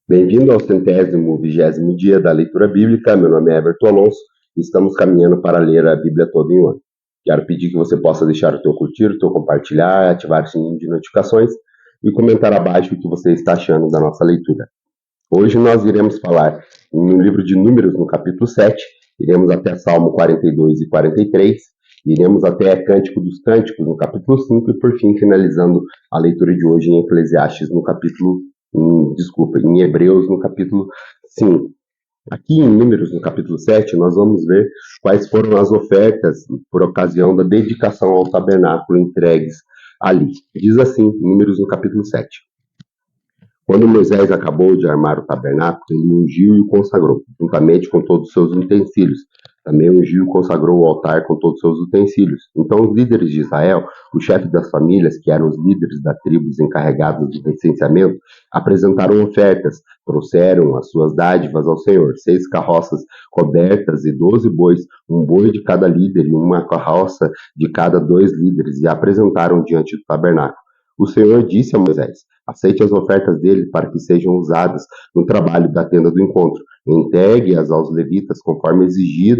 Bem-vindo ao 120º dia da leitura bíblica. Meu nome é Everton Alonso e estamos caminhando para ler a Bíblia toda em um ano. Quero pedir que você possa deixar o teu curtir, o teu compartilhar, ativar o sininho de notificações e comentar abaixo o que você está achando da nossa leitura. Hoje nós iremos falar no livro de Números, no capítulo 7, iremos até Salmo 42 e 43, iremos até Cântico dos Cânticos, no capítulo 5, e por fim finalizando a leitura de hoje em Eclesiastes, no capítulo em Hebreus, no capítulo 5. Aqui em Números, no capítulo 7, nós vamos ver quais foram as ofertas por ocasião da dedicação ao tabernáculo entregues ali. Diz assim, Números no capítulo 7. Quando Moisés acabou de armar o tabernáculo, ele ungiu e o consagrou, juntamente com todos os seus utensílios. Também ungiu e consagrou o altar com todos os seus utensílios. Então os líderes de Israel, os chefes das famílias, que eram os líderes das tribos encarregados do recenseamento, apresentaram ofertas, trouxeram as suas dádivas ao Senhor, 6 carroças cobertas e 12 bois, um boi de cada líder e uma carroça de cada 2 líderes, e apresentaram diante do tabernáculo. O Senhor disse a Moisés: aceite as ofertas dele para que sejam usadas no trabalho da tenda do encontro. Entregue-as aos levitas conforme exigir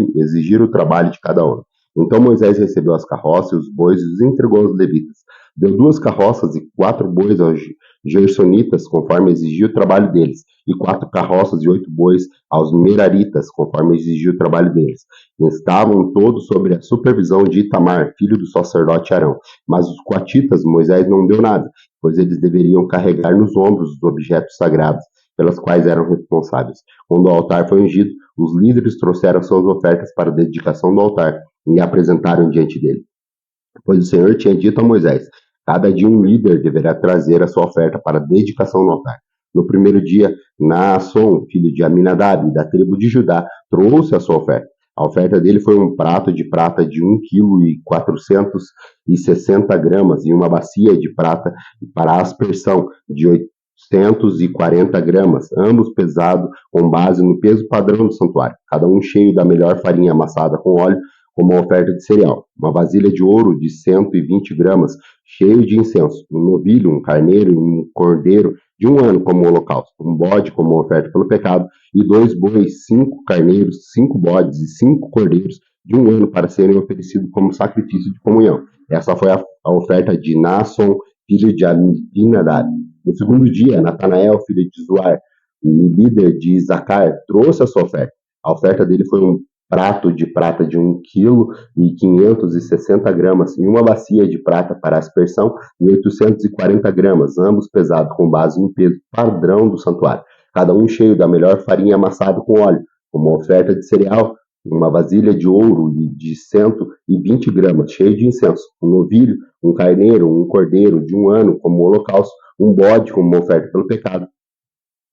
o trabalho de cada um. Então Moisés recebeu as carroças e os bois e os entregou aos levitas. Deu 2 carroças e 4 bois aos gersonitas, conforme exigia o trabalho deles, e 4 carroças e 8 bois aos meraritas, conforme exigia o trabalho deles. Estavam todos sob a supervisão de Itamar, filho do sacerdote Arão. Mas os coatitas Moisés não deu nada, pois eles deveriam carregar nos ombros os objetos sagrados, pelas quais eram responsáveis. Quando o altar foi ungido, os líderes trouxeram suas ofertas para a dedicação do altar e apresentaram diante dele. Pois o Senhor tinha dito a Moisés: cada dia um líder deverá trazer a sua oferta para a dedicação no altar. No primeiro dia, Naasson, filho de Aminadab, da tribo de Judá, trouxe a sua oferta. A oferta dele foi um prato de prata de 1,460 kg e uma bacia de prata para aspersão de 840 gramas, ambos pesados com base no peso padrão do santuário, cada um cheio da melhor farinha amassada com óleo, como uma oferta de cereal, uma vasilha de ouro de 120 gramas, cheio de incenso, um novilho, um carneiro e um cordeiro de um ano como holocausto, um bode como oferta pelo pecado, e 2 bois, 5 carneiros, 5 bodes e 5 cordeiros de um ano para serem oferecidos como sacrifício de comunhão. Essa foi a oferta de Naasson, filho de Aminadab. No segundo dia, Natanael, filho de Zuar, líder de Isacar, trouxe a sua oferta. A oferta dele foi um prato de prata de 1,560 kg e uma bacia de prata para aspersão de 840 gramas, ambos pesados com base no peso padrão do santuário, cada um cheio da melhor farinha amassada com óleo, como oferta de cereal, uma vasilha de ouro de 120 gramas, cheio de incenso, um novilho, um carneiro, um cordeiro de um ano como holocausto, um bode como oferta pelo pecado,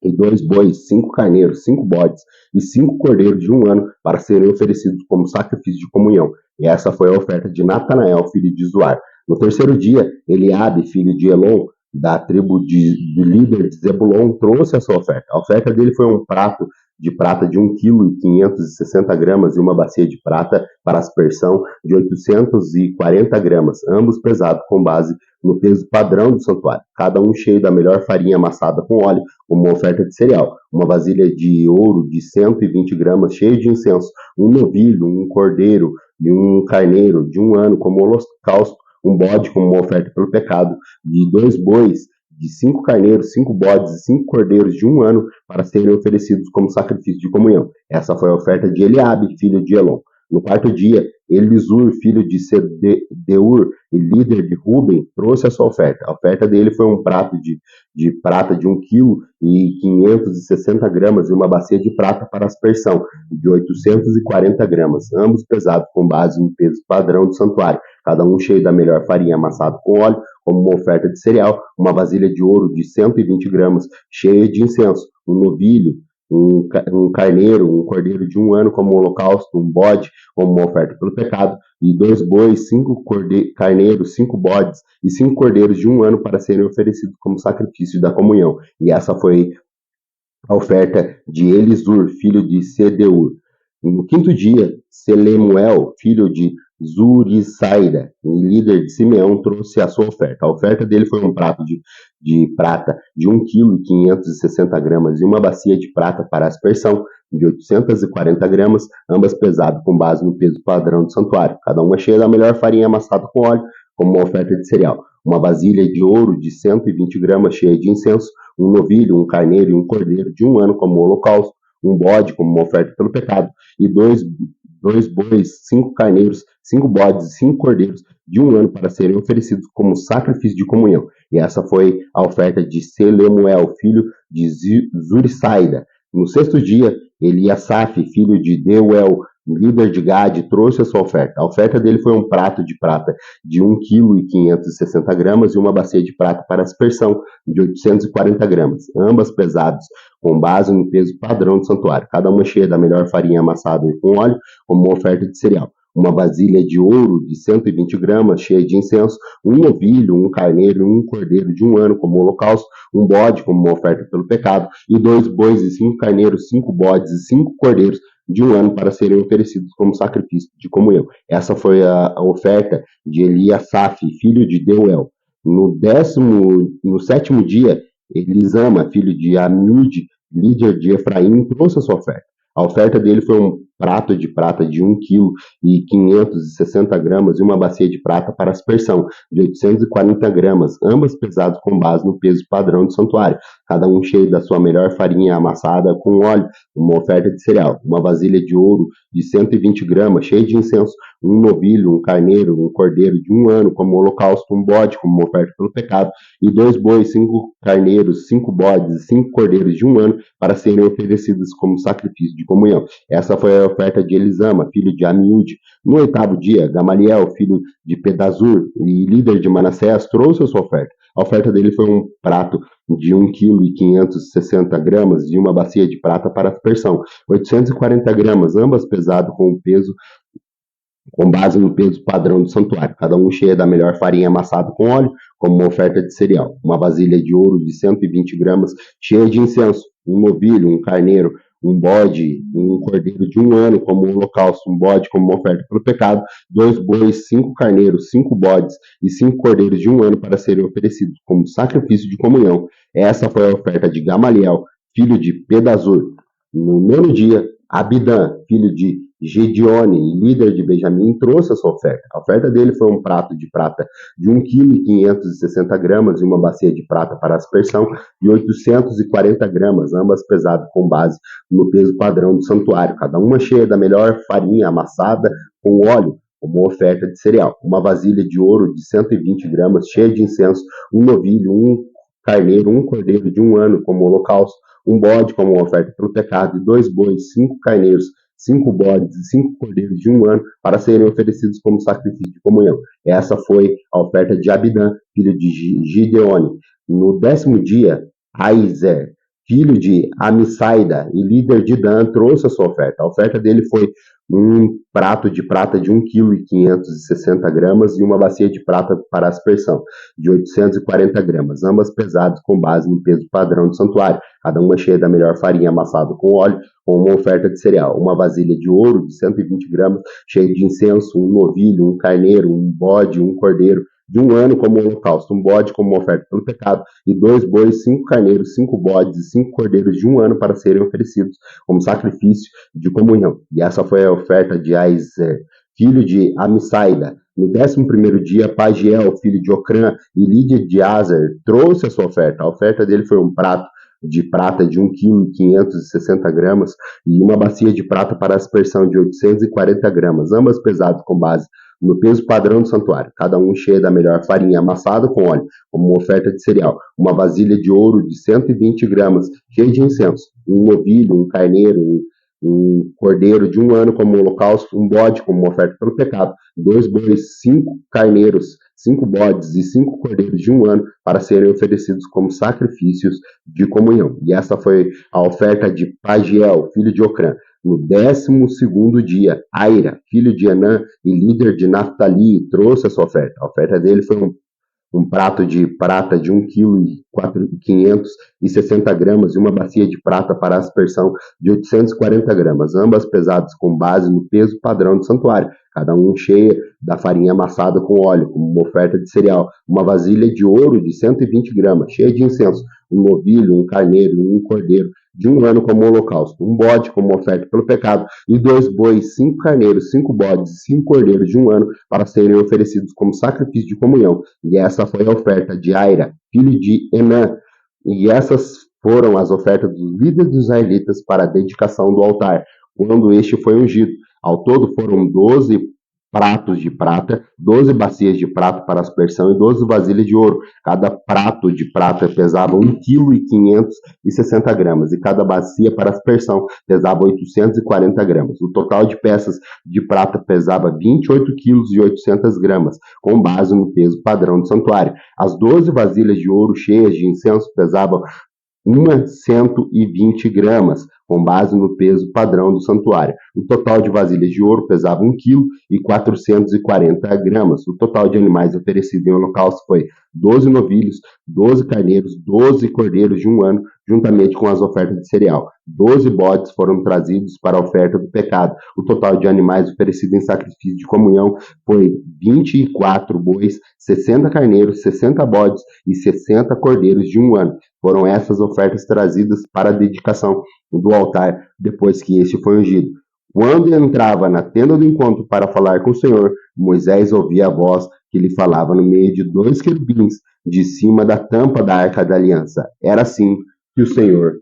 e 2 bois, 5 carneiros, 5 bodes e 5 cordeiros de um ano para serem oferecidos como sacrifício de comunhão. E essa foi a oferta de Natanael, filho de Zuar. No terceiro dia, Eliabe, filho de Elon, da tribo do líder de Zebulon, trouxe a sua oferta. A oferta dele foi um prato de prata de 1,560 kg e uma bacia de prata para aspersão de 840 gramas, ambos pesados com base no peso padrão do santuário, cada um cheio da melhor farinha amassada com óleo, como uma oferta de cereal, uma vasilha de ouro de 120 gramas cheia de incenso, um novilho, um cordeiro e um carneiro de um ano como holocausto, um bode como uma oferta pelo pecado, de 2 bois, de 5 carneiros, 5 bodes e 5 cordeiros de um ano para serem oferecidos como sacrifício de comunhão. Essa foi a oferta de Eliabe, filho de Elon. No quarto dia, Elisur, filho de Sedeur e líder de Ruben, trouxe a sua oferta. A oferta dele foi um prato de prata de 1,560 kg e uma bacia de prata para aspersão de 840 gramas, ambos pesados com base no peso padrão do santuário, cada um cheio da melhor farinha amassada com óleo, como uma oferta de cereal, uma vasilha de ouro de 120 gramas, cheia de incenso, um novilho, um carneiro, um cordeiro de um ano como holocausto, um bode como uma oferta pelo pecado, e 2 bois, 5 carneiros, 5 bodes e 5 cordeiros de um ano para serem oferecidos como sacrifício da comunhão. E essa foi a oferta de Elisur, filho de Sedeur. No quinto dia, Selemuel, filho de Zurisaida, líder de Simeão, trouxe a sua oferta. A oferta dele foi um prato de prata de 1,560 kg e uma bacia de prata para aspersão de 840 gramas, ambas pesadas com base no peso padrão do santuário. Cada uma cheia da melhor farinha amassada com óleo, como uma oferta de cereal. Uma vasilha de ouro de 120 gramas cheia de incenso, um novilho, um carneiro e um cordeiro de 1 ano como holocausto, um bode como uma oferta pelo pecado, e dois bois, 5 carneiros, 5 bodes e 5 cordeiros de 1 ano para serem oferecidos como sacrifício de comunhão. E essa foi a oferta de Selemuel, filho de Zurisaida. No sexto dia, Eliasaf, filho de Deuel, líder de Gade, trouxe a sua oferta. A oferta dele foi um prato de prata de 1,560 kg e uma bacia de prata para aspersão de 840 gramas, ambas pesadas com base no peso padrão do santuário, cada uma cheia da melhor farinha amassada com óleo, como uma oferta de cereal. Uma vasilha de ouro de 120 gramas, cheia de incenso, um novilho, um carneiro e um cordeiro de 1 ano como holocausto, um bode como uma oferta pelo pecado, e 2 bois e 5 carneiros, 5 bodes e 5 cordeiros de 1 ano para serem oferecidos como sacrifício de comunhão. Essa foi a oferta de Eliasaf, filho de Deuel. No sétimo dia, Elisama, filho de Amiúde, líder de Efraim, trouxe a sua oferta. A oferta dele foi um prato de prata de 1,560 kg e uma bacia de prata para aspersão de 840 gramas, ambas pesadas com base no peso padrão do santuário, cada um cheio da sua melhor farinha amassada com óleo, uma oferta de cereal, uma vasilha de ouro de 120 gramas, cheia de incenso, um novilho, um carneiro, um cordeiro de 1 ano como holocausto, um bode como uma oferta pelo pecado, e 2 bois, 5 carneiros, 5 bodes e 5 cordeiros de 1 ano para serem oferecidos como sacrifício de comunhão. Essa foi a oferta de Elisama, filho de Amiúde. No 8º dia, Gamaliel, filho de Pedazur e líder de Manassés, trouxe a sua oferta. A oferta dele foi um prato de 1,560 kg e uma bacia de prata para aspersão, 840 gramas, ambas pesadas com base no peso padrão do santuário, cada um cheia da melhor farinha amassada com óleo, como uma oferta de cereal. Uma vasilha de ouro de 120 gramas, cheia de incenso, um novilho, um carneiro, um bode, um cordeiro de 1 ano como holocausto, um bode como uma oferta pelo pecado, 2 bois, 5 carneiros, 5 bodes e 5 cordeiros de 1 ano para serem oferecidos como sacrifício de comunhão. Essa foi a oferta de Gamaliel, filho de Pedazur. No 9º dia, Abidã, filho de Gedeone, líder de Benjamim, trouxe a sua oferta. A oferta dele foi um prato de prata de 1,560 kg e uma bacia de prata para aspersão de 840 gramas, ambas pesadas com base no peso padrão do santuário, cada uma cheia da melhor farinha amassada com óleo, como oferta de cereal. Uma vasilha de ouro de 120 gramas, cheia de incenso, um novilho, um carneiro, um cordeiro de 1 ano como holocausto, um bode como uma oferta pelo pecado, e 2 bois, 5 carneiros, 5 bodes e 5 cordeiros de 1 ano para serem oferecidos como sacrifício de comunhão. Essa foi a oferta de Abidã, filho de Gideone. No 10º dia, Aizer, filho de Amissaida e líder de Dan, trouxe a sua oferta. A oferta dele foi um prato de prata de 1,560 kg e uma bacia de prata para aspersão de 840 gramas, ambas pesadas com base no peso padrão do santuário, cada uma cheia da melhor farinha amassada com óleo, com uma oferta de cereal. Uma vasilha de ouro de 120 gramas, cheia de incenso, um novilho, um carneiro, um bode, um cordeiro de 1 ano como holocausto, um bode como uma oferta pelo pecado, e 2 bois, 5 carneiros, 5 bodes e 5 cordeiros de 1 ano para serem oferecidos como sacrifício de comunhão. E essa foi a oferta de Aizer, filho de Amissaida. No 11º dia, Pagiel, filho de Ocrã e líder de Azer, trouxe a sua oferta. A oferta dele foi um prato de prata de 1,560 kg e uma bacia de prata para aspersão de 840 gramas, ambas pesadas com base no peso padrão do santuário, cada um cheio da melhor farinha amassada com óleo, como uma oferta de cereal. Uma vasilha de ouro de 120 gramas, cheia de incenso, um novilho, um carneiro, um cordeiro de 1 ano como holocausto, um bode como uma oferta pelo pecado, 2 bois, 5 carneiros, 5 bodes e 5 cordeiros de 1 ano para serem oferecidos como sacrifícios de comunhão. E essa foi a oferta de Pagiel, filho de Ocrã. No 12º dia, Aira, filho de Anã e líder de Naftali, trouxe a sua oferta. A oferta dele foi um prato de prata de 1,560 kg e uma bacia de prata para aspersão de 840 gramas, ambas pesadas com base no peso padrão do santuário, cada um cheia da farinha amassada com óleo, como uma oferta de cereal, uma vasilha de ouro de 120 gramas, cheia de incenso, um novilho, um carneiro, um cordeiro de 1 ano como holocausto, um bode como oferta pelo pecado, e 2 bois, 5 carneiros, 5 bodes e 5 cordeiros de 1 ano para serem oferecidos como sacrifício de comunhão. E essa foi a oferta de Aira, filho de Enã. E essas foram as ofertas dos líderes dos israelitas para a dedicação do altar, quando este foi ungido. Ao todo foram 12 pratos de prata, 12 bacias de prata para aspersão e 12 vasilhas de ouro. Cada prato de prata pesava 1,560 kg e cada bacia para aspersão pesava 840 gramas. O total de peças de prata pesava 28,8 kg, com base no peso padrão do santuário. As 12 vasilhas de ouro cheias de incenso pesavam 120 gramas, com base no peso padrão do santuário. O total de vasilhas de ouro pesava 1,440 kg. O total de animais oferecidos em holocausto foi 12 novilhos, 12 carneiros, 12 cordeiros de 1 ano, juntamente com as ofertas de cereal. 12 bodes foram trazidos para a oferta do pecado. O total de animais oferecidos em sacrifício de comunhão foi 24 bois, 60 carneiros, 60 bodes e 60 cordeiros de 1 ano. Foram essas ofertas trazidas para a dedicação do altar depois que este foi ungido. Quando entrava na tenda do encontro para falar com o Senhor, Moisés ouvia a voz que lhe falava no meio de 2 querubins de cima da tampa da Arca da Aliança. Era assim que o Senhor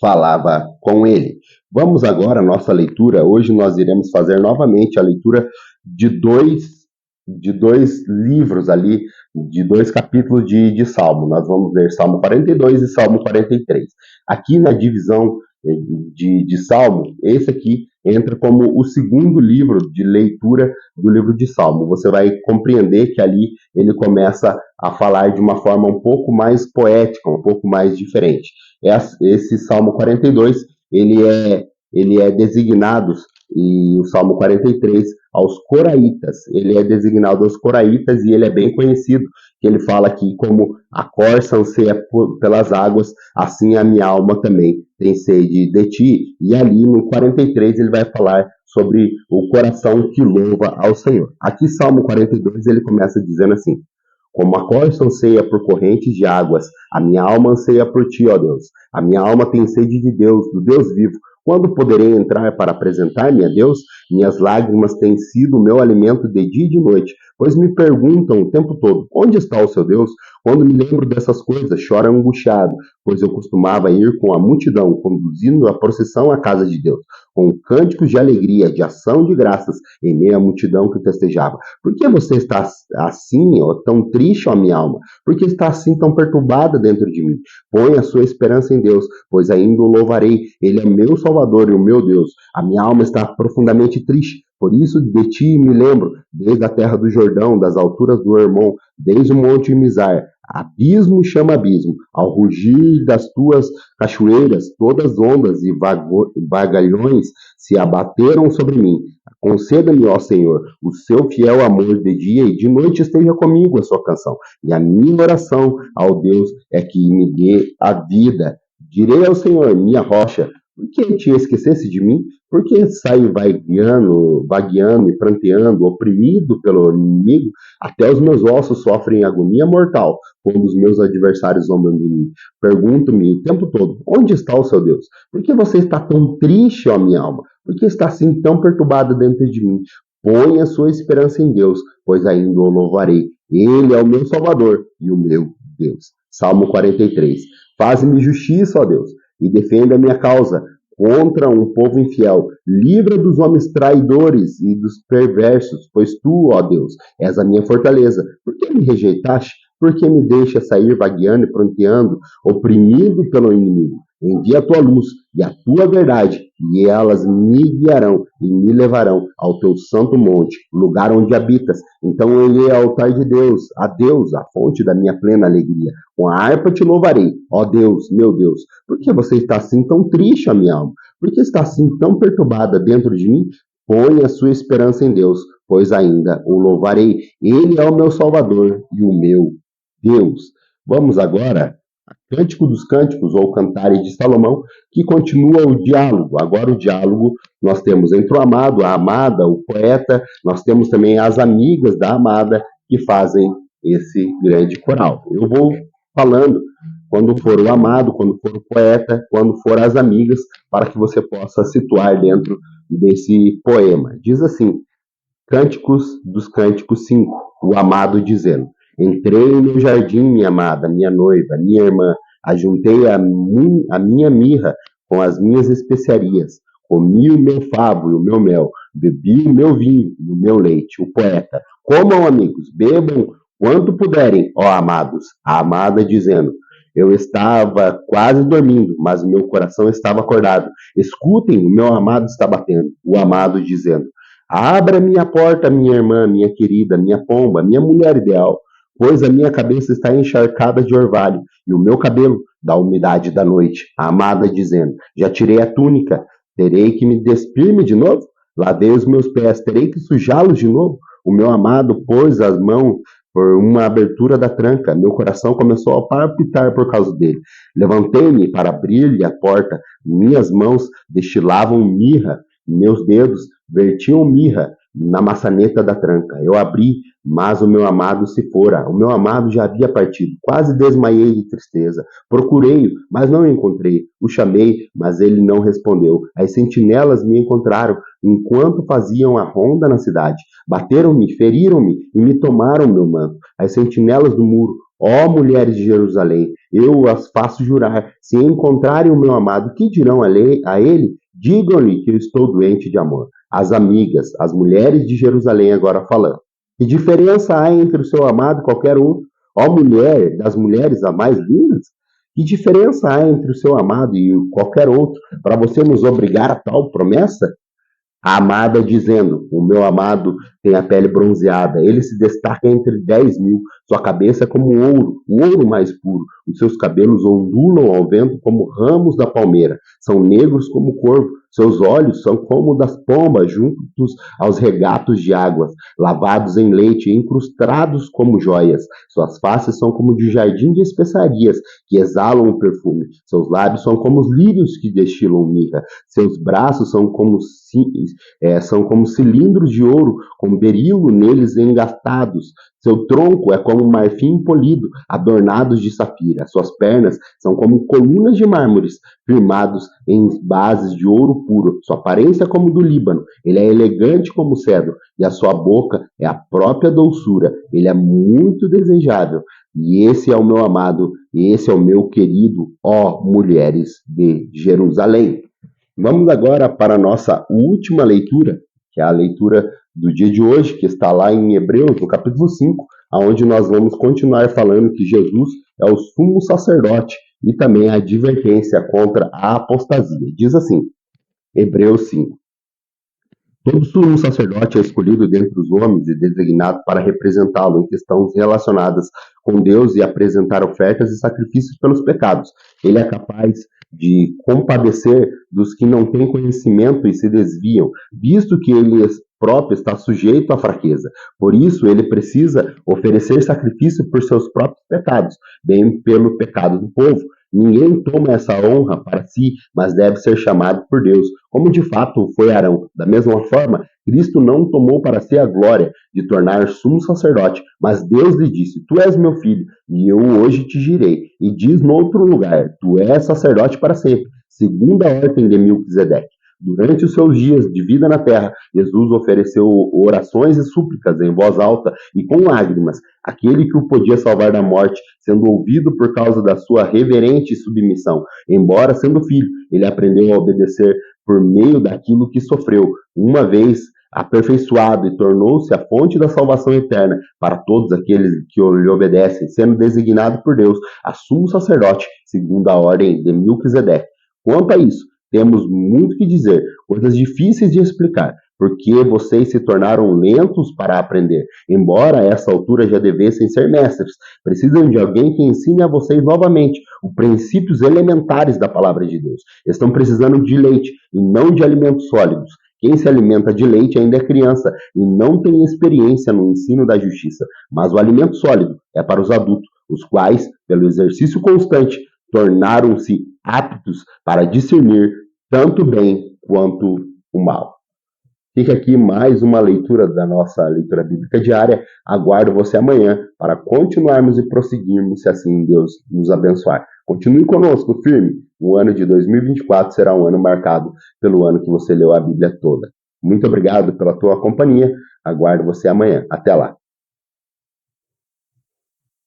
falava com ele. Vamos agora à nossa leitura. Hoje nós iremos fazer novamente a leitura de dois livros ali, de 2 capítulos de Salmo. Nós vamos ler Salmo 42 e Salmo 43. Aqui na divisão de Salmo, esse aqui entra como o segundo livro de leitura do livro de Salmo. Você vai compreender que ali ele começa a falar de uma forma um pouco mais poética, um pouco mais diferente. Esse Salmo 42, ele é designado, e o Salmo 43, aos coraitas. Ele é designado aos coraitas e ele é bem conhecido, que ele fala aqui como a corça anseia pelas águas, assim a minha alma também tem sede de ti. E ali no 43 ele vai falar sobre o coração que louva ao Senhor. Aqui Salmo 42 ele começa dizendo assim: como a corça anseia por correntes de águas, a minha alma anseia por ti, ó Deus. A minha alma tem sede de Deus, do Deus vivo. Quando poderei entrar para apresentar-me a Deus? Minhas lágrimas têm sido o meu alimento de dia e de noite, pois me perguntam o tempo todo: onde está o seu Deus? Quando me lembro dessas coisas, choro angustiado, pois eu costumava ir com a multidão, conduzindo a procissão à casa de Deus, com cânticos de alegria, de ação de graças, em meio à multidão que festejava. Por que você está assim, ó, tão triste, ó minha alma? Por que está assim tão perturbada dentro de mim? Põe a sua esperança em Deus, pois ainda o louvarei. Ele é meu Salvador e o meu Deus. A minha alma está profundamente triste. Por isso de ti me lembro, desde a terra do Jordão, das alturas do Hermon, desde o monte Mizar. Abismo chama abismo, ao rugir das tuas cachoeiras, todas ondas e vagalhões se abateram sobre mim. Conceda-me, ó Senhor, o seu fiel amor de dia e de noite esteja comigo a sua canção. E a minha oração ao Deus é que me dê a vida. Direi ao Senhor, minha rocha, por que te esquecesse de mim? Por que saio vagueando e pranteando, oprimido pelo inimigo? Até os meus ossos sofrem agonia mortal quando os meus adversários zombam de mim. Pergunto-me o tempo todo: onde está o seu Deus? Por que você está tão triste, ó minha alma? Por que está assim tão perturbado dentro de mim? Põe a sua esperança em Deus, pois ainda o louvarei. Ele é o meu Salvador e o meu Deus. Salmo 43. Faz-me justiça, ó Deus, e defenda a minha causa contra um povo infiel. Livra dos homens traidores e dos perversos, pois tu, ó Deus, és a minha fortaleza. Por que me rejeitaste? Por que me deixa sair vagueando e pranteando, oprimido pelo inimigo? Envia a tua luz e a tua verdade, e elas me guiarão e me levarão ao teu santo monte, lugar onde habitas. Então eu irei ao altar de Deus, a Deus, a fonte da minha plena alegria. Com a harpa te louvarei, ó Deus, meu Deus. Por que você está assim tão triste, a minha alma? Por que está assim tão perturbada dentro de mim? Põe a sua esperança em Deus, pois ainda o louvarei. Ele é o meu Salvador e o meu Deus. Vamos agora a Cântico dos Cânticos, ou Cantares de Salomão, que continua o diálogo. Agora o diálogo nós temos entre o amado, a amada, o poeta, nós temos também as amigas da amada que fazem esse grande coral. Eu vou falando quando for o amado, quando for o poeta, quando for as amigas, para que você possa situar dentro desse poema. Diz assim: Cânticos dos Cânticos 5, o amado dizendo: Entrei no jardim, minha amada, minha noiva, minha irmã, ajuntei a minha mirra com as minhas especiarias, comi o meu favo e o meu mel, bebi o meu vinho e o meu leite. O poeta: Comam, amigos, bebam quanto puderem, ó amados. A amada dizendo: Eu estava quase dormindo, mas meu coração estava acordado. Escutem, o meu amado está batendo. O amado dizendo: Abra minha porta, minha irmã, minha querida, minha pomba, minha mulher ideal, pois a minha cabeça está encharcada de orvalho e o meu cabelo da umidade da noite. A amada dizendo: Já tirei a túnica, terei que me despir-me de novo? Lavei os meus pés, terei que sujá-los de novo? O meu amado pôs as mãos por uma abertura da tranca, meu coração começou a palpitar por causa dele. Levantei-me para abrir-lhe a porta, minhas mãos destilavam mirra, meus dedos vertiam mirra na maçaneta da tranca. Eu abri, mas o meu amado se fora. O meu amado já havia partido. Quase desmaiei de tristeza. Procurei-o, mas não o encontrei. O chamei, mas ele não respondeu. As sentinelas me encontraram enquanto faziam a ronda na cidade. Bateram-me, feriram-me e me tomaram meu manto. As sentinelas do muro, ó mulheres de Jerusalém, eu as faço jurar. Se encontrarem o meu amado, que dirão a ele? Digam-lhe que eu estou doente de amor. As amigas, as mulheres de Jerusalém agora falando. Que diferença há entre o seu amado e qualquer outro? Ó mulher, das mulheres as mais lindas? Que diferença há entre o seu amado e qualquer outro para você nos obrigar a tal promessa? A amada dizendo: O meu amado tem a pele bronzeada, ele se destaca entre 10.000, sua cabeça é como ouro, o ouro mais puro, os seus cabelos ondulam ao vento como ramos da palmeira, são negros como o corvo, seus olhos são como das pombas juntos aos regatos de águas, lavados em leite e incrustados como joias, suas faces são como de jardim de especiarias que exalam o perfume, seus lábios são como os lírios que destilam mirra, seus braços são como cilindros de ouro, com berilo neles engatados. Seu tronco é como marfim polido, adornados de safira. Suas pernas são como colunas de mármores, firmados em bases de ouro puro. Sua aparência é como do Líbano. Ele é elegante como o cedro, e a sua boca é a própria doçura. Ele é muito desejável. E esse é o meu amado, e esse é o meu querido, ó mulheres de Jerusalém. Vamos agora para a nossa última leitura, que é a leitura do dia de hoje, que está lá em Hebreus, no capítulo 5, onde nós vamos continuar falando que Jesus é o sumo sacerdote e também a advertência contra a apostasia. Diz assim, Hebreus 5. Todo sumo sacerdote é escolhido dentre os homens e designado para representá-lo em questões relacionadas com Deus e apresentar ofertas e sacrifícios pelos pecados. Ele é capaz de compadecer dos que não têm conhecimento e se desviam, visto que ele próprio está sujeito à fraqueza. Por isso, ele precisa oferecer sacrifício por seus próprios pecados, bem pelo pecado do povo. Ninguém toma essa honra para si, mas deve ser chamado por Deus, como de fato foi Arão. Da mesma forma, Cristo não tomou para si a glória de tornar sumo sacerdote, mas Deus lhe disse: Tu és meu filho, e eu hoje te girei. E diz no outro lugar: Tu és sacerdote para sempre, segundo a ordem de Melquisedeque. Durante os seus dias de vida na terra, Jesus ofereceu orações e súplicas em voz alta e com lágrimas, aquele que o podia salvar da morte, sendo ouvido por causa da sua reverente submissão. Embora sendo filho, ele aprendeu a obedecer por meio daquilo que sofreu, uma vez aperfeiçoado, e tornou-se a fonte da salvação eterna para todos aqueles que lhe obedecem, sendo designado por Deus a sumo sacerdote, segundo a ordem de Melquisedeque. Quanto a isso, temos muito que dizer, coisas difíceis de explicar, porque vocês se tornaram lentos para aprender. Embora a essa altura já devessem ser mestres, precisam de alguém que ensine a vocês novamente os princípios elementares da palavra de Deus. Estão precisando de leite e não de alimentos sólidos. Quem se alimenta de leite ainda é criança e não tem experiência no ensino da justiça, mas o alimento sólido é para os adultos, os quais, pelo exercício constante, tornaram-se aptos para discernir tanto o bem quanto o mal. Fica aqui mais uma leitura da nossa leitura bíblica diária. Aguardo você amanhã para continuarmos e prosseguirmos, se assim Deus nos abençoar. Continue conosco, firme. O ano de 2024 será um ano marcado pelo ano que você leu a Bíblia toda. Muito obrigado pela tua companhia. Aguardo você amanhã. Até lá.